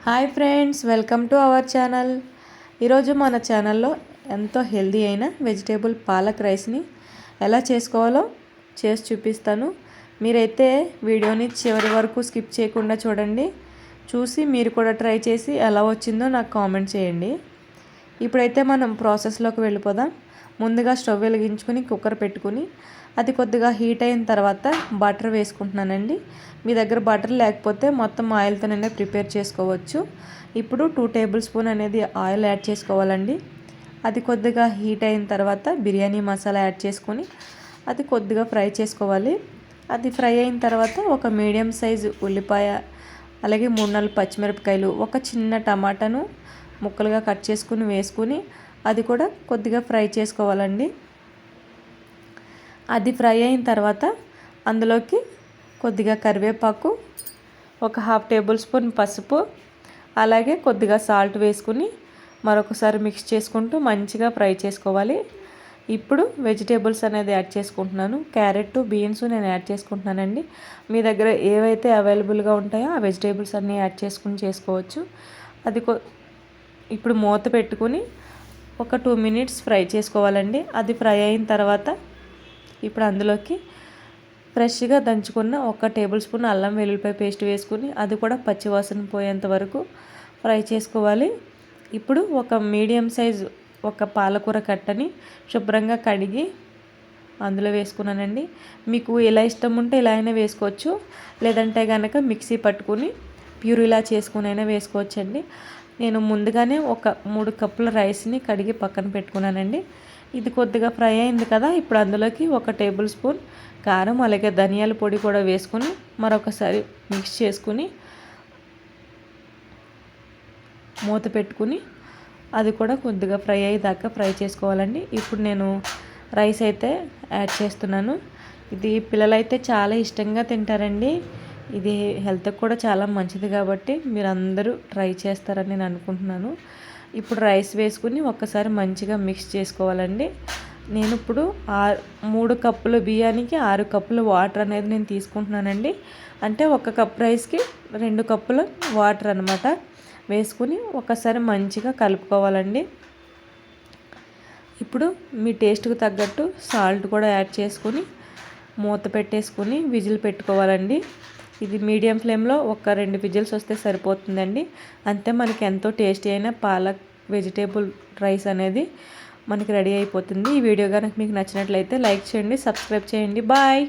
Hi friends, welcome to our channel. ఈరోజు మన ఛానల్లో ఎంతో హెల్దీ అయిన వెజిటేబుల్ పాలక్ రైస్ని ఎలా చేసుకోవాలో చేసి చూపిస్తాను. మీరైతే వీడియోని చివరి వరకు స్కిప్ చేయకుండా చూడండి. చూసి మీరు కూడా ట్రై చేసి ఎలా వచ్చిందో నాకు కామెంట్ చేయండి. ఇప్పుడైతే మనం ప్రాసెస్లోకి వెళ్ళిపోదాం. ముందుగా స్టవ్ వెలిగించుకొని కుక్కర్ పెట్టుకుని అది కొద్దిగా హీట్ అయిన తర్వాత బటర్ వేసుకుంటున్నానండి. మీ దగ్గర బటర్ లేకపోతే మొత్తం ఆయిల్తోనే ప్రిపేర్ చేసుకోవచ్చు. ఇప్పుడు 2 టేబుల్ స్పూన్ అనేది ఆయిల్ యాడ్ చేసుకోవాలండి. అది కొద్దిగా హీట్ అయిన తర్వాత బిర్యానీ మసాలా యాడ్ చేసుకొని అది కొద్దిగా ఫ్రై చేసుకోవాలి. అది ఫ్రై అయిన తర్వాత ఒక మీడియం సైజు ఉల్లిపాయ, అలాగే 3-4 పచ్చిమిరపకాయలు, ఒక చిన్న టమాటాను ముక్కలుగా కట్ చేసుకుని వేసుకుని అది కూడా కొద్దిగా ఫ్రై చేసుకోవాలండి. అది ఫ్రై అయిన తర్వాత అందులోకి కొద్దిగా కరివేపాకు, ఒక 1/2 టేబుల్ స్పూన్ పసుపు, అలాగే కొద్దిగా సాల్ట్ వేసుకుని మరొకసారి మిక్స్ చేసుకుంటూ మంచిగా ఫ్రై చేసుకోవాలి. ఇప్పుడు వెజిటేబుల్స్ అనేది యాడ్ చేసుకుంటున్నాను. క్యారెట్, బీన్స్ నేను యాడ్ చేసుకుంటున్నానండి. మీ దగ్గర ఏవైతే అవైలబుల్గా ఉంటాయో ఆ వెజిటేబుల్స్ అన్నీ యాడ్ చేసుకుని చేసుకోవచ్చు. అది ఇప్పుడు మూత పెట్టుకుని ఒక 2 మినిట్స్ ఫ్రై చేసుకోవాలండి. అది ఫ్రై అయిన తర్వాత ఇప్పుడు అందులోకి ఫ్రెష్గా దంచుకున్న 1 టేబుల్ స్పూన్ అల్లం వెల్లుల్లిపాయ పేస్ట్ వేసుకుని అది కూడా పచ్చివాసన పోయేంత వరకు ఫ్రై చేసుకోవాలి. ఇప్పుడు ఒక మీడియం సైజు ఒక పాలకూర కట్టని శుభ్రంగా కడిగి అందులో వేసుకున్నానండి. మీకు ఎలా ఇష్టం ఉంటే ఇలా అయినా వేసుకోవచ్చు, లేదంటే కనుక మిక్సీ పట్టుకుని ప్యూరీలా చేసుకుని అయినా వేసుకోవచ్చండి. నేను ముందుగానే ఒక 3 కప్పుల రైస్ని కడిగి పక్కన పెట్టుకున్నానండి. ఇది కొద్దిగా ఫ్రై అయింది కదా, ఇప్పుడు అందులోకి 1 టేబుల్ స్పూన్ కారం, అలాగే ధనియాల పొడి కూడా వేసుకుని మరొకసారి మిక్స్ చేసుకుని మూత పెట్టుకుని అది కూడా కొద్దిగా ఫ్రై అయ్యేదాకా ఫ్రై చేసుకోవాలండి. ఇప్పుడు నేను రైస్ అయితే యాడ్ చేస్తున్నాను. ఇది పిల్లలైతే చాలా ఇష్టంగా తింటారండి. ఇది హెల్త్కి కూడా చాలా మంచిది కాబట్టి మీరు అందరూ ట్రై చేస్తారని నేను అనుకుంటున్నాను. ఇప్పుడు రైస్ వేసుకుని ఒక్కసారి మంచిగా మిక్స్ చేసుకోవాలండి. నేను ఇప్పుడు 3 కప్పుల బియ్యానికి 6 కప్పుల వాటర్ అనేది నేను తీసుకుంటున్నానండి. అంటే 1 కప్ రైస్కి 2 కప్పుల వాటర్ అనమాట వేసుకుని ఒకసారి మంచిగా కలుపుకోవాలండి. ఇప్పుడు మీ టేస్ట్కి తగ్గట్టు సాల్ట్ కూడా యాడ్ చేసుకుని మూత పెట్టేసుకుని విజిల్ పెట్టుకోవాలండి. ఇది మీడియం ఫ్లేమ్లో ఒక 2 విజిల్స్ వస్తే సరిపోతుందండి. అంతే, మనకి ఎంతో టేస్టీ అయిన పాలక్ వెజిటేబుల్ రైస్ అనేది మనకి రెడీ అయిపోతుంది. ఈ వీడియో కనుక మీకు నచ్చినట్లయితే లైక్ చేయండి, సబ్స్క్రైబ్ చేయండి. బాయ్.